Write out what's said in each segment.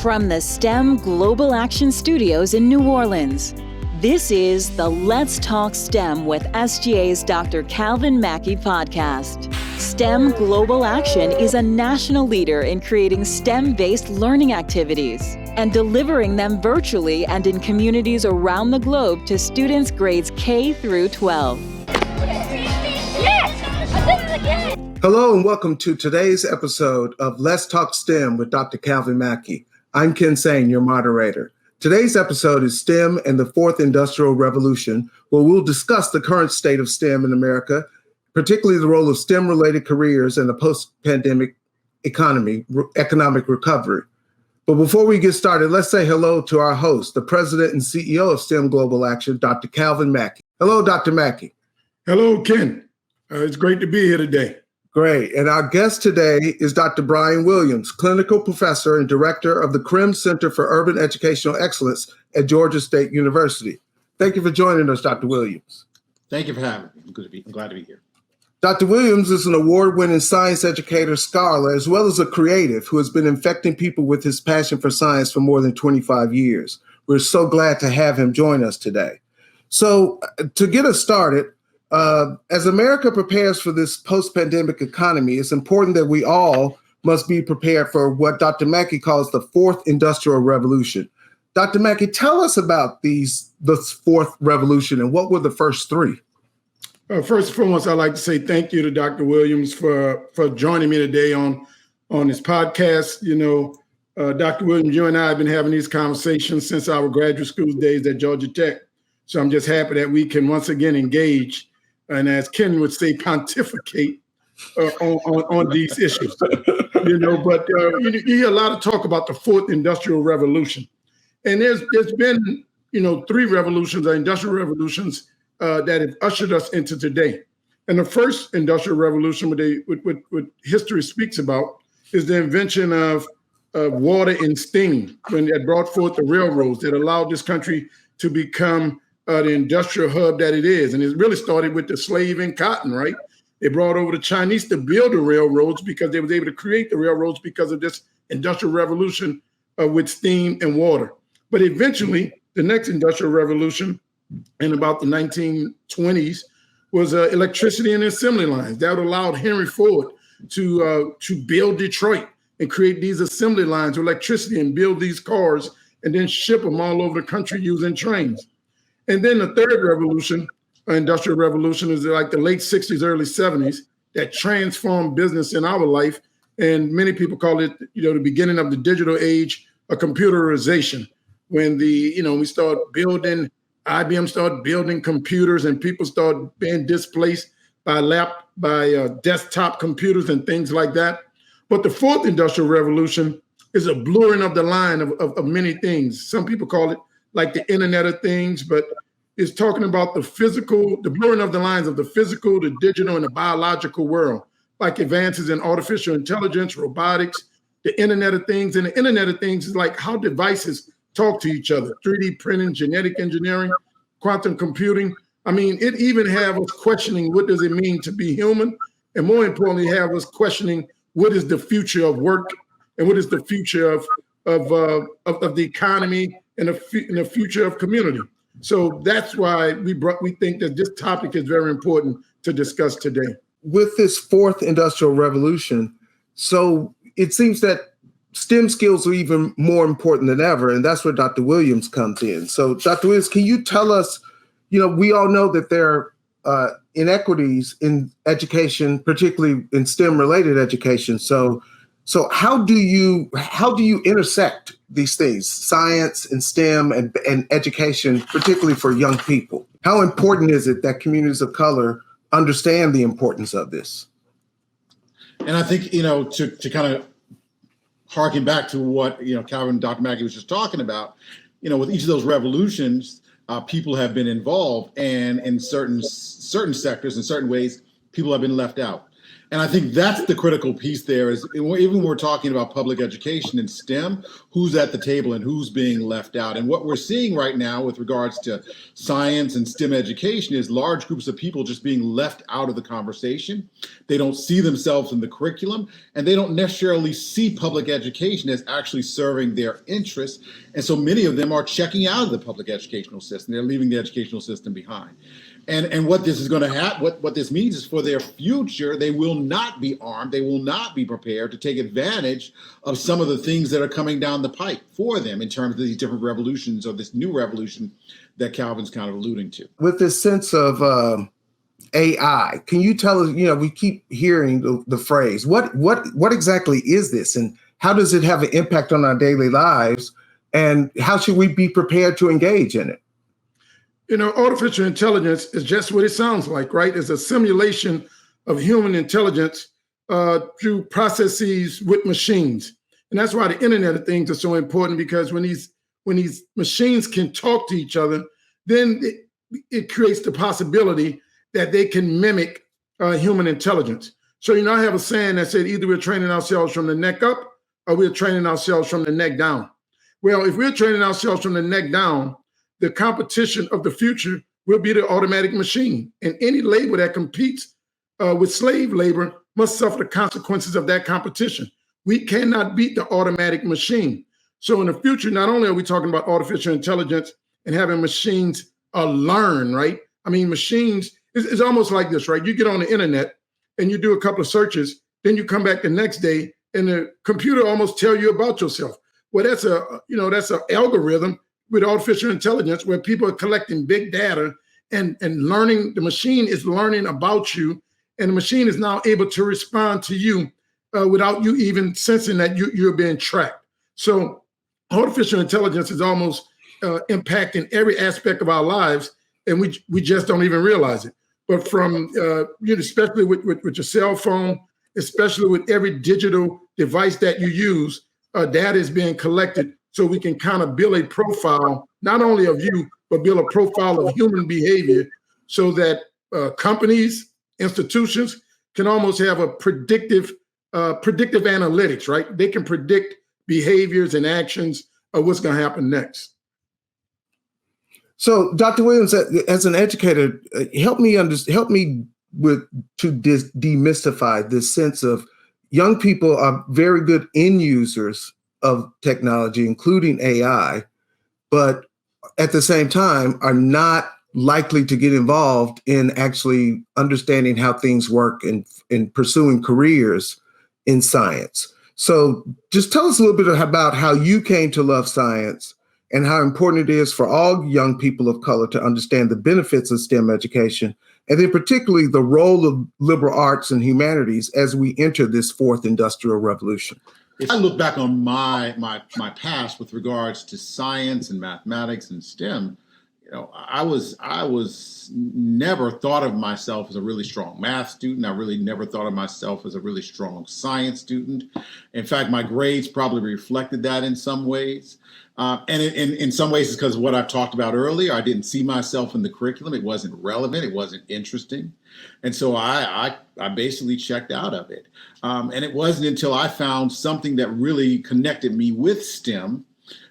From the STEM Global Action Studios in New Orleans, this is the Let's Talk STEM with SGA's Dr. Calvin Mackie podcast. STEM Global Action is a national leader in creating STEM-based learning activities and delivering them virtually and in communities around the globe to students grades K through 12. Hello and welcome to today's episode of Let's Talk STEM with Dr. Calvin Mackie. I'm Ken Sain, your moderator. Today's episode is STEM and the Fourth Industrial Revolution, where we'll discuss the current state of STEM in America, particularly the role of STEM-related careers in the post-pandemic economic recovery. But before we get started, let's say hello to our host, the president and CEO of STEM Global Action, Dr. Calvin Mackie. Hello, Dr. Mackie. Hello, Ken. It's great to be here today. Great. And our guest today is Dr. Brian Williams, clinical professor and director of the Crim Center for Urban Educational Excellence at Georgia State University. Thank you for joining us, Dr. Williams. Thank you for having me. I'm glad to be here. Dr. Williams is an award-winning science educator, scholar, as well as a creative who has been infecting people with his passion for science for more than 25 years. We're so glad to have him join us today. So to get us started, as America prepares for this post-pandemic economy, it's important that we all must be prepared for what Dr. Mackie calls the Fourth Industrial Revolution. Dr. Mackie, tell us about the Fourth Revolution and what were the first three? First and foremost, I'd like to say thank you to Dr. Williams for joining me today on this podcast. You know, Dr. Williams, you and I have been having these conversations since our graduate school days at Georgia Tech. So I'm just happy that we can once again engage and, as Ken would say, pontificate on these issues. You know, but you hear a lot of talk about the Fourth Industrial Revolution, and there's been, you know, three revolutions, or industrial revolutions, that have ushered us into today. And the first industrial revolution, what history speaks about, is the invention of water and steam, when it brought forth the railroads that allowed this country to become the industrial hub that it is. And it really started with the slave and cotton, right? They brought over the Chinese to build the railroads because they was able to create the railroads because of this industrial revolution with steam and water. But eventually, the next industrial revolution in about the 1920s was electricity and assembly lines. That allowed Henry Ford to build Detroit and create these assembly lines with electricity and build these cars and then ship them all over the country using trains. And then the third revolution, industrial revolution, is like the late 60s, early 70s, that transformed business in our life. And many people call it, you know, the beginning of the digital age, a computerization. When we start building, IBM started building computers and people started being displaced by desktop computers and things like that. But the fourth industrial revolution is a blurring of the line of many things. Some people call it like the Internet of Things, but it's talking about the blurring of the lines of the physical, the digital, and the biological world, like advances in artificial intelligence, robotics, the Internet of Things. And the Internet of Things is like how devices talk to each other, 3D printing, genetic engineering, quantum computing. I mean, it even have us questioning what does it mean to be human? And more importantly, have us questioning what is the future of work and what is the future of the economy and the future of community. So that's why we think that this topic is very important to discuss today. With this fourth industrial revolution, so it seems that STEM skills are even more important than ever, and that's where Dr. Williams comes in. So Dr. Williams, can you tell us, you know, we all know that there are inequities in education, particularly in STEM-related education. So how do you intersect these things, science and STEM and education, particularly for young people? How important is it that communities of color understand the importance of this? And I think, you know, to kind of harken back to what, you know, Calvin and Dr. Mackie was just talking about, you know, with each of those revolutions, people have been involved, and in certain sectors, in certain ways, people have been left out. And I think that's the critical piece there is even when we're talking about public education and STEM, who's at the table and who's being left out. And what we're seeing right now with regards to science and STEM education is large groups of people just being left out of the conversation. They don't see themselves in the curriculum, and they don't necessarily see public education as actually serving their interests. And so many of them are checking out of the public educational system. They're leaving the educational system behind. And what this is going to happen, what this means is for their future, they will not be armed. They will not be prepared to take advantage of some of the things that are coming down the pipe for them in terms of these different revolutions or this new revolution that Calvin's kind of alluding to. With this sense of AI, can you tell us, we keep hearing the phrase, what exactly is this and how does it have an impact on our daily lives and how should we be prepared to engage in it? Artificial intelligence is just what it sounds like, right? It's a simulation of human intelligence through processes with machines. And that's why the Internet of Things are so important, because when these machines can talk to each other, then it creates the possibility that they can mimic human intelligence. So, I have a saying that said either we're training ourselves from the neck up or we're training ourselves from the neck down. Well, if we're training ourselves from the neck down, the competition of the future will be the automatic machine. And any labor that competes with slave labor must suffer the consequences of that competition. We cannot beat the automatic machine. So in the future, not only are we talking about artificial intelligence and having machines learn, right? I mean, machines, it's almost like this, right? You get on the internet and you do a couple of searches, then you come back the next day and the computer almost tell you about yourself. Well, that's an algorithm with artificial intelligence where people are collecting big data and learning. The machine is learning about you, and the machine is now able to respond to you without you even sensing that you're being tracked. So artificial intelligence is almost impacting every aspect of our lives, and we just don't even realize it. But from, especially with your cell phone, especially with every digital device that you use, data is being collected so we can kind of build a profile, not only of you, but build a profile of human behavior so that companies, institutions can almost have a predictive analytics, right? They can predict behaviors and actions of what's going to happen next. So, Dr. Williams, as an educator, help me to demystify this sense of young people are very good end users of technology, including AI, but at the same time are not likely to get involved in actually understanding how things work and pursuing careers in science. So just tell us a little bit about how you came to love science and how important it is for all young people of color to understand the benefits of STEM education, and then particularly the role of liberal arts and humanities as we enter this fourth industrial revolution. If I look back on my past with regards to science and mathematics and STEM, I was never thought of myself as a really strong math student. I really never thought of myself as a really strong science student. In fact, my grades probably reflected that in some ways. And in some ways, it's because of what I've talked about earlier. I didn't see myself in the curriculum. It wasn't relevant. It wasn't interesting. And so I basically checked out of it. And it wasn't until I found something that really connected me with STEM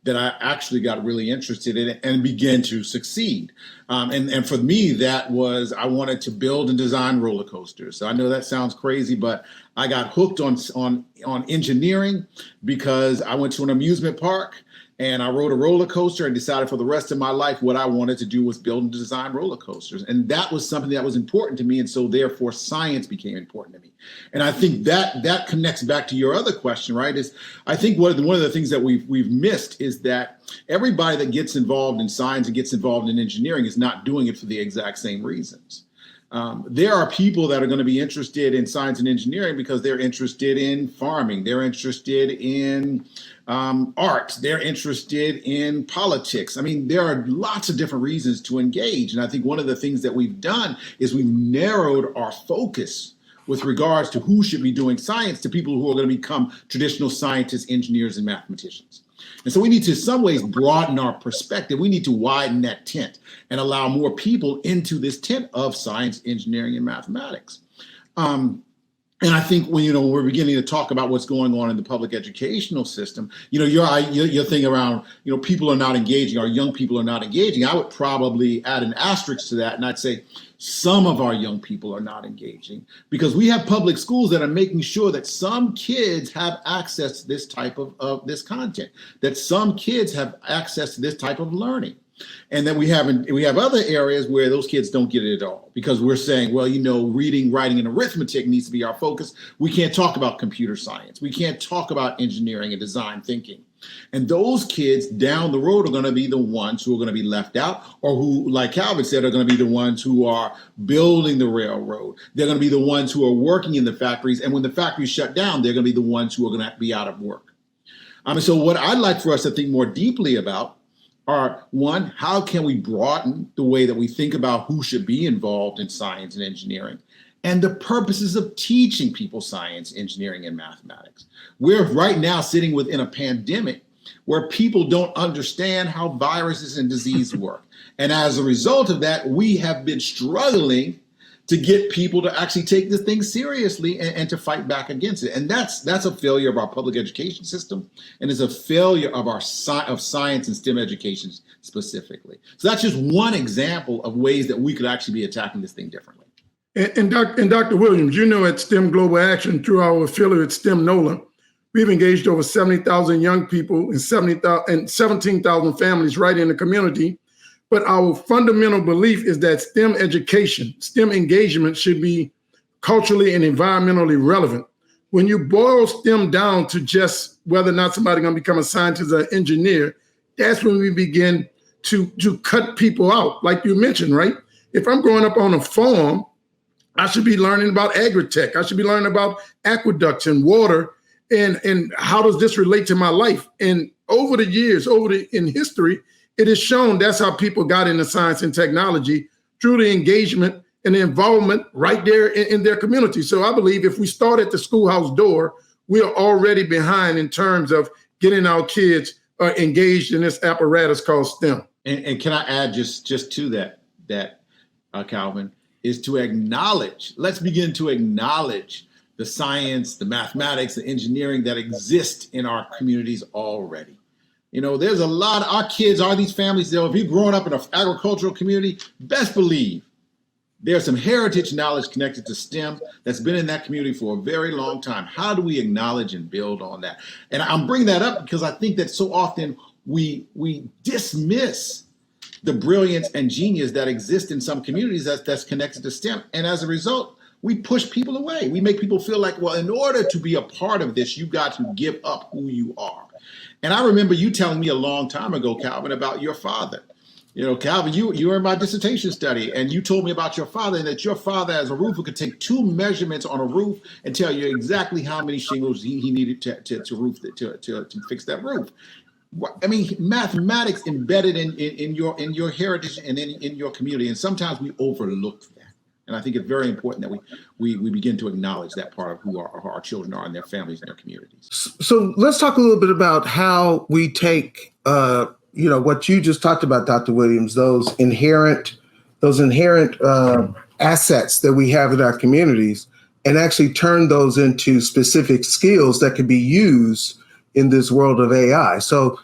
that I actually got really interested in it and began to succeed. And for me, that was, I wanted to build and design roller coasters. So I know that sounds crazy, but I got hooked on engineering because I went to an amusement park and I rode a roller coaster and decided for the rest of my life what I wanted to do was build and design roller coasters. And that was something that was important to me. And so therefore science became important to me. And I think that connects back to your other question, right? Is I think one of the things that we've missed is that everybody that gets involved in science and gets involved in engineering is not doing it for the exact same reasons. There are people that are going to be interested in science and engineering because they're interested in farming. They're interested in art. They're interested in politics. I mean, there are lots of different reasons to engage. And I think one of the things that we've done is we've narrowed our focus with regards to who should be doing science to people who are going to become traditional scientists, engineers, and mathematicians. And so we need to, in some ways, broaden our perspective. We need to widen that tent and allow more people into this tent of science, engineering, and mathematics. And I think when we're beginning to talk about what's going on in the public educational system, your thing around people are not engaging, our young people are not engaging. I would probably add an asterisk to that, and I'd say some of our young people are not engaging because we have public schools that are making sure that some kids have access to this type of this content, that some kids have access to this type of learning. And then we have other areas where those kids don't get it at all because we're saying, well, reading, writing, and arithmetic needs to be our focus. We can't talk about computer science. We can't talk about engineering and design thinking. And those kids down the road are going to be the ones who are going to be left out, or who, like Calvin said, are going to be the ones who are building the railroad. They're going to be the ones who are working in the factories. And when the factories shut down, they're going to be the ones who are going to be out of work. So what I'd like for us to think more deeply about are, one, how can we broaden the way that we think about who should be involved in science and engineering and the purposes of teaching people science, engineering, and mathematics? We're right now sitting within a pandemic where people don't understand how viruses and disease work. And as a result of that, we have been struggling to get people to actually take this thing seriously and to fight back against it. And that's a failure of our public education system, and it's a failure of our science and STEM education specifically. So that's just one example of ways that we could actually be attacking this thing differently. And Dr. Williams, at STEM Global Action through our affiliate STEM Nola, we've engaged over 70,000 young people and 17,000 families right in the community. But our fundamental belief is that STEM education, STEM engagement should be culturally and environmentally relevant. When you boil STEM down to just whether or not somebody's going to become a scientist or engineer, that's when we begin to cut people out. Like you mentioned, right? If I'm growing up on a farm, I should be learning about agri-tech. I should be learning about aqueducts and water and how does this relate to my life? And over the years, in history, it is shown that's how people got into science and technology, through the engagement and the involvement right there in their community. So I believe if we start at the schoolhouse door, we are already behind in terms of getting our kids engaged in this apparatus called STEM. And can I add just to that Calvin, is to acknowledge, let's begin to acknowledge the science, the mathematics, the engineering that exist in our communities already. There's a lot of our kids are these families. If you've grown up in an agricultural community, best believe there's some heritage knowledge connected to STEM that's been in that community for a very long time. How do we acknowledge and build on that? And I'm bringing that up because I think that so often we dismiss the brilliance and genius that exist in some communities that's connected to STEM. And as a result, we push people away. We make people feel like, well, in order to be a part of this, you've got to give up who you are. And I remember you telling me a long time ago, Calvin, about your father. Calvin, you were in my dissertation study, and you told me about your father, and that your father, as a roofer, could take 2 measurements on a roof and tell you exactly how many shingles he needed to fix that roof. I mean, mathematics embedded in your heritage and in your community, and sometimes we overlook that. And I think it's very important that we begin to acknowledge that part of who our children are and their families and their communities. So let's talk a little bit about how we take, what you just talked about, Dr. Williams, those inherent assets that we have in our communities, and actually turn those into specific skills that can be used in this world of AI. So,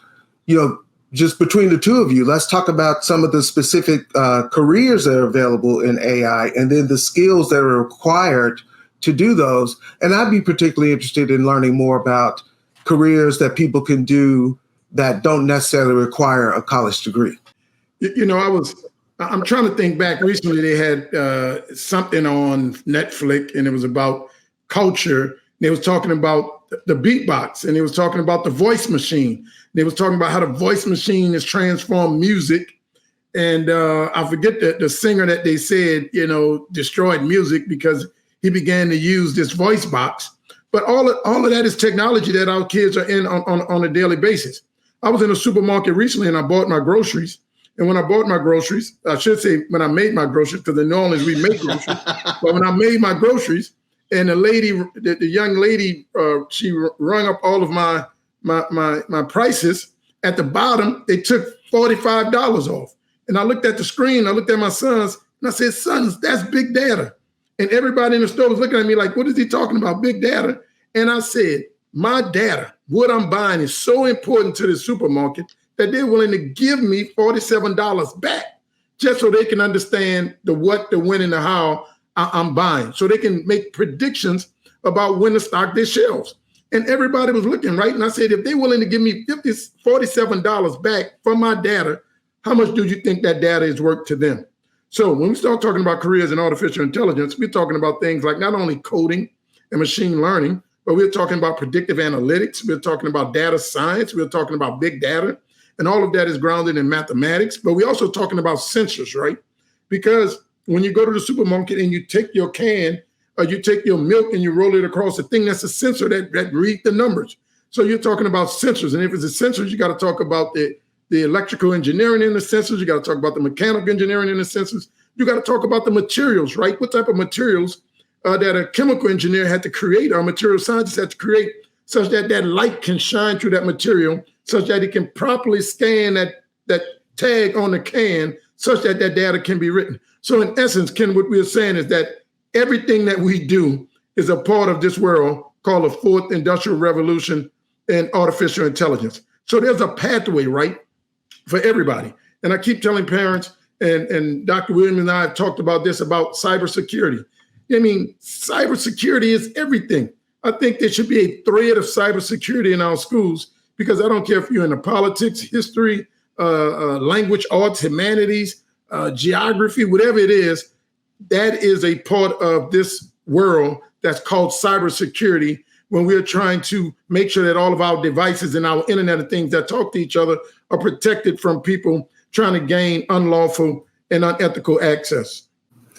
just between the two of you, let's talk about some of the specific careers that are available in AI, and then the skills that are required to do those. And I'd be particularly interested in learning more about careers that people can do that don't necessarily require a college degree. I'm trying to think back. Recently, they had something on Netflix, and it was about culture. They was talking about the beatbox, and they was talking about the voice machine. They was talking about how the voice machine has transformed music. And I forget the singer that they said, destroyed music because he began to use this voice box. But all of that is technology that our kids are in on a daily basis. I was in a supermarket recently, and I bought my groceries. And when I bought my groceries, I should say when I made my groceries, because in New Orleans we make groceries. But when I made my groceries, and the young lady, she rung up all of my prices. At the bottom, they took $45 off. And I looked at the screen, I looked at my sons, and I said, sons, that's big data. And everybody in the store was looking at me like, what is he talking about, big data? And I said, my data, what I'm buying is so important to the supermarket that they're willing to give me $47 back just so they can understand the what, the when, and the how I'm buying. So they can make predictions about when to stock their shelves. And everybody was looking, right? And I said, if they're willing to give me $47 back for my data, how much do you think that data is worth to them? So when we start talking about careers in artificial intelligence, we're talking about things like not only coding and machine learning, but we're talking about predictive analytics. We're talking about data science. We're talking about big data. And all of that is grounded in mathematics. But we're also talking about sensors, right? Because when you go to the supermarket and you take your can or you take your milk and you roll it across the thing, that's a sensor that reads the numbers. So you're talking about sensors. And if it's a sensors, you got to talk about the electrical engineering in the sensors. You got to talk about the mechanical engineering in the sensors. You got to talk about the materials, right? What type of materials that a chemical engineer had to create or a material scientist had to create such that that light can shine through that material, such that it can properly scan that tag on the can, such that that data can be written. So in essence, Ken, what we're saying is that everything that we do is a part of this world called the fourth industrial revolution and artificial intelligence. So there's a pathway, right, for everybody. And I keep telling parents, and Dr. Williams and I have talked about this, about cybersecurity. I mean, cybersecurity is everything. I think there should be a thread of cybersecurity in our schools, because I don't care if you're in the politics, history, language, arts, humanities, geography, whatever it is, that is a part of this world that's called cybersecurity, when we're trying to make sure that all of our devices and our Internet of Things that talk to each other are protected from people trying to gain unlawful and unethical access.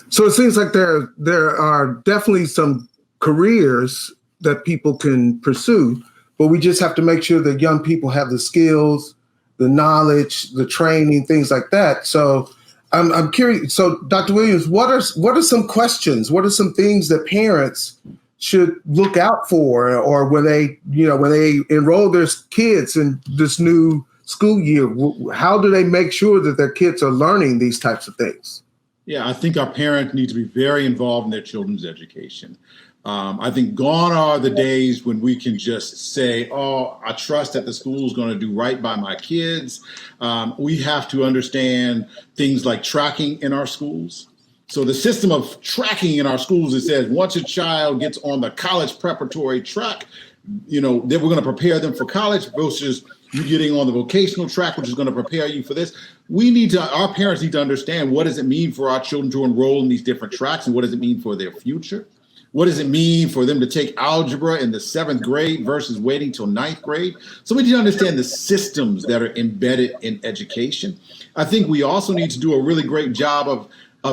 So it seems like there are definitely some careers that people can pursue, but we just have to make sure that young people have the skills, the knowledge, the training, things like that. So I'm curious. So Dr. Williams, what are some questions? What are some things that parents should look out for, or when they enroll their kids in this new school year, how do they make sure that their kids are learning these types of things? Yeah, I think our parents need to be very involved in their children's education. I think gone are the days when we can just say, oh, I trust that the school is going to do right by my kids. We have to understand things like tracking in our schools. So the system of tracking in our schools, it says once a child gets on the college preparatory track, then we're going to prepare them for college versus you getting on the vocational track, which is going to prepare you for this. Our parents need to understand, what does it mean for our children to enroll in these different tracks, and what does it mean for their future? What does it mean for them to take algebra in the 7th grade versus waiting till 9th grade? So we need to understand the systems that are embedded in education. I think we also need to do a really great job of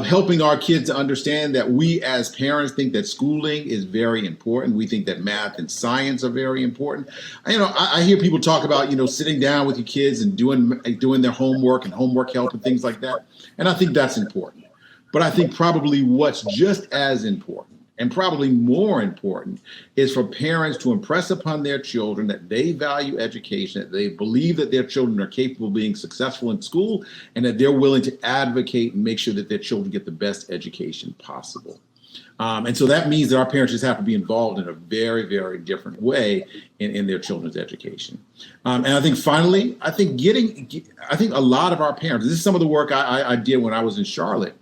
helping our kids to understand that we as parents think that schooling is very important. We think that math and science are very important. I hear people talk about, sitting down with your kids and doing their homework and homework help and things like that. And I think that's important. But I think probably what's just as important, and probably more important, is for parents to impress upon their children that they value education, that they believe that their children are capable of being successful in school, and that they're willing to advocate and make sure that their children get the best education possible. And so that means that our parents just have to be involved in a very, very different way in their children's education. And I think finally, I think a lot of our parents, this is some of the work I did when I was in Charlotte.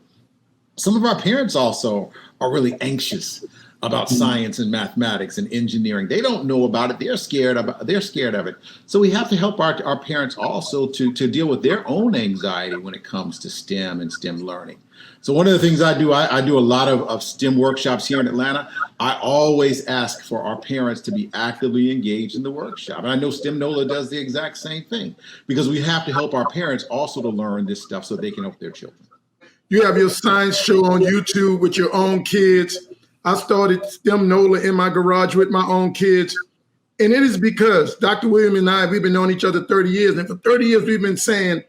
Some of our parents also are really anxious about science and mathematics and engineering. They don't know about it. They're scared of it. So we have to help our parents also to deal with their own anxiety when it comes to STEM and STEM learning. So one of the things I do a lot of STEM workshops here in Atlanta. I always ask for our parents to be actively engaged in the workshop. And I know STEM Nola does the exact same thing, because we have to help our parents also to learn this stuff so they can help their children. You have your science show on YouTube with your own kids. I started STEM Nola in my garage with my own kids. And it is because Dr. Williams and I, we've been knowing each other 30 years. And for 30 years, we've been saying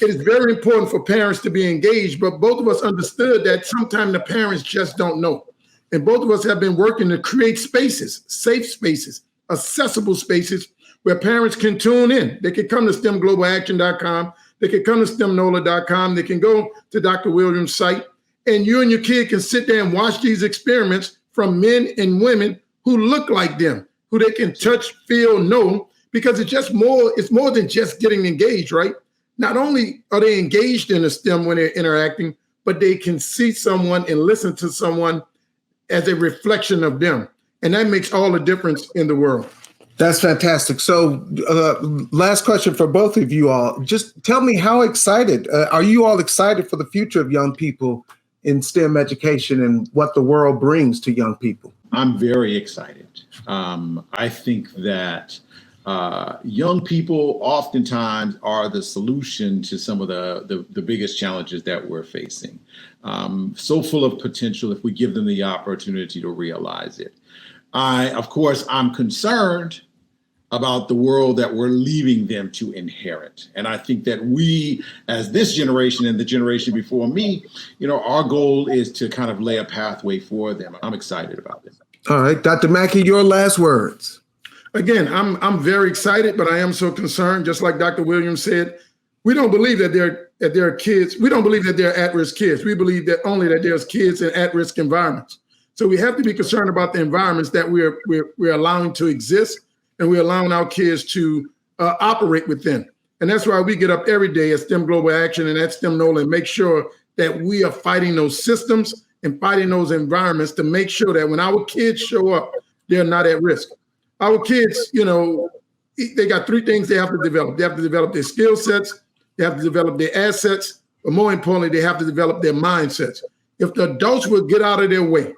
it is very important for parents to be engaged. But both of us understood that sometimes the parents just don't know. And both of us have been working to create spaces, safe spaces, accessible spaces where parents can tune in. They can come to STEMglobalaction.com. They can come to STEMnola.com. They can go to Dr. Williams' site And you and your kid can sit there and watch these experiments from men and women who look like them, who they can touch, feel, know, because it's more than just getting engaged, right? Not only are they engaged in a STEM when they're interacting, but they can see someone and listen to someone as a reflection of them. And that makes all the difference in the world. That's fantastic. So last question for both of you all. Just tell me how excited, are you all excited for the future of young people in STEM education and what the world brings to young people? I'm very excited. I think that young people oftentimes are the solution to some of the biggest challenges that we're facing. So full of potential if we give them the opportunity to realize it. Of course, I'm concerned about the world that we're leaving them to inherit. And I think that we, as this generation and the generation before me, our goal is to kind of lay a pathway for them. I'm excited about this. All right, Dr. Mackie, your last words. Again, I'm very excited, but I am so concerned. Just like Dr. Williams said, we don't believe that they're kids. We don't believe that they're at-risk kids. We believe that only that there's kids in at-risk environments. So we have to be concerned about the environments that we're allowing to exist, and we're allowing our kids to operate within. And that's why we get up every day at STEM Global Action and at STEM Nola and make sure that we are fighting those systems and fighting those environments to make sure that when our kids show up, they're not at risk. Our kids, they got three things they have to develop. They have to develop their skill sets, they have to develop their assets, but more importantly, they have to develop their mindsets. If the adults will get out of their way,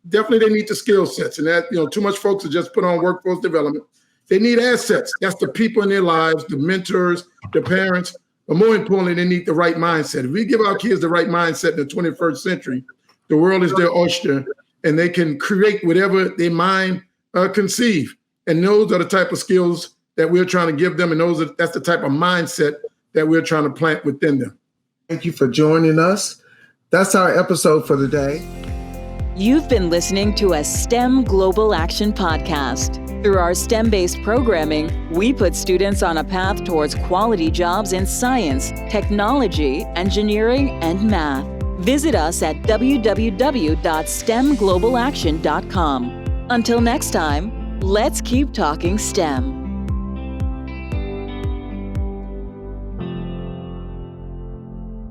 definitely they need the skill sets. And that, too much folks are just put on workforce development. They need assets. That's the people in their lives, the mentors, the parents, but more importantly, they need the right mindset. If we give our kids the right mindset in the 21st century, the world is their oyster, and they can create whatever their mind conceive. And those are the type of skills that we're trying to give them, and that's the type of mindset that we're trying to plant within them. Thank you for joining us. That's our episode for the day. You've been listening to a STEM Global Action podcast. Through our STEM-based programming, we put students on a path towards quality jobs in science, technology, engineering, and math. Visit us at www.stemglobalaction.com. Until next time, let's keep talking STEM.